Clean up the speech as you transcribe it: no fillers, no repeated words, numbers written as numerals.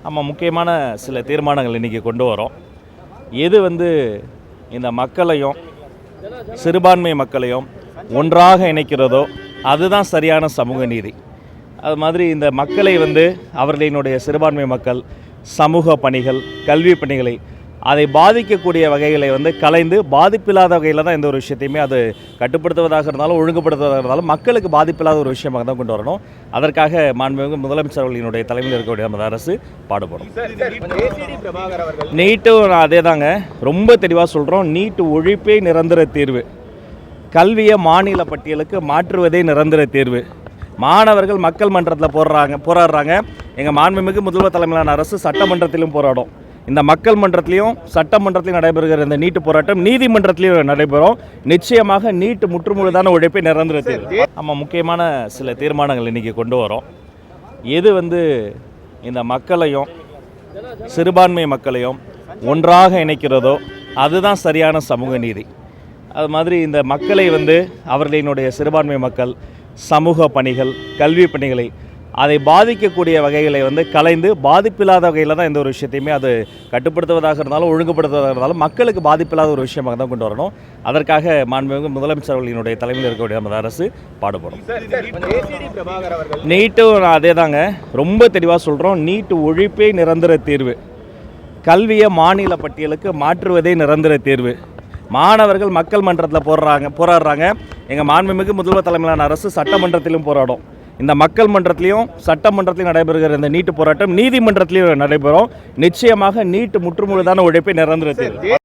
நம்ம முக்கியமான சில தீர்மானங்கள் இன்றைக்கி கொண்டு வரோம். எது இந்த மக்களையும் சிறுபான்மை மக்களையும் ஒன்றாக இணைக்கிறதோ அதுதான் சரியான சமூக நீதி. அது மாதிரி இந்த மக்களை அவர்களினுடைய சிறுபான்மை மக்கள் சமூக பணிகள், கல்வி பணிகளை அதை பாதிக்கக்கூடிய வகைகளை கலைந்து பாதிப்பில்லாத வகையில் தான் எந்த ஒரு விஷயத்தையுமே அது கட்டுப்படுத்துவதாக இருந்தாலும் ஒழுங்குபடுத்துவதாக இருந்தாலும் மக்களுக்கு பாதிப்பில்லாத ஒரு விஷயமாக தான் கொண்டு வரணும். அதற்காக மாண்புமிகு முதலமைச்சர் அவர்களினுடைய தலைமையில் இருக்கக்கூடிய நமது அரசு பாடுபடும். நீட்டும் அதே தாங்க, ரொம்ப தெளிவாக சொல்கிறோம். நீட் ஒழிப்பே நிரந்தர தீர்வு. கல்வியை மாநில பட்டியலுக்கு மாற்றுவதே நிரந்தர தீர்வு. மாணவர்கள் மக்கள் மன்றத்தில் போராடுறாங்க. எங்கள் மாண்புமிகு முதல்வர் தலைமையிலான அரசு சட்டமன்றத்திலும் போராடும். இந்த மக்கள் மன்றத்திலையும் சட்டமன்றத்திலையும் நடைபெறுகிற இந்த நீட்டு போராட்டம் நீதிமன்றத்திலையும் நடைபெறும். நிச்சயமாக நீட்டு முற்றுமுழுதான உழைப்பை நிரந்தர தீர்வு. நம்ம முக்கியமான சில தீர்மானங்கள் இன்றைக்கி கொண்டு வரோம். எது இந்த மக்களையும் சிறுபான்மை மக்களையும் ஒன்றாக இணைக்கிறதோ அதுதான் சரியான சமூக நீதி. அது மாதிரி இந்த மக்களை அவர்களினுடைய சிறுபான்மை மக்கள் சமூக பணிகள், கல்வி பணிகளை அதை பாதிக்கக்கூடிய வகைகளை கலைந்து பாதிப்பில்லாத வகையில் தான் எந்த ஒரு விஷயத்தையுமே அது கட்டுப்படுத்துவதாக இருந்தாலும் ஒழுங்குபடுத்துவதாக இருந்தாலும் மக்களுக்கு பாதிப்பில்லாத ஒரு விஷயமாக தான் கொண்டு வரணும். அதற்காக மாண்புமிகு முதலமைச்சர் அவர்களினுடைய தலைமையில் இருக்கக்கூடிய நமது அரசு பாடுபடும். நீட்டும் அதே தாங்க, ரொம்ப தெளிவாக சொல்கிறோம். நீட் ஒழிப்பே நிரந்தர தீர்வு. கல்வியை மாநில பட்டியலுக்கு மாற்றுவதே நிரந்தர தீர்வு. மாணவர்கள் மக்கள் மன்றத்தில் போராடுறாங்க. எங்கள் மாண்புமிகு முதல்வர் தலைமையிலான அரசு சட்டமன்றத்திலும் போராடும். இந்த மக்கள் மன்றத்திலையும் சட்டமன்றத்திலையும் நடைபெறுகிற இந்த நீட்டு போராட்டம் நீதிமன்றத்திலையும் நடைபெறும். நிச்சயமாக நீட்டு முற்றுமுழுதான உழைப்பை நிரந்தர தீர்வு.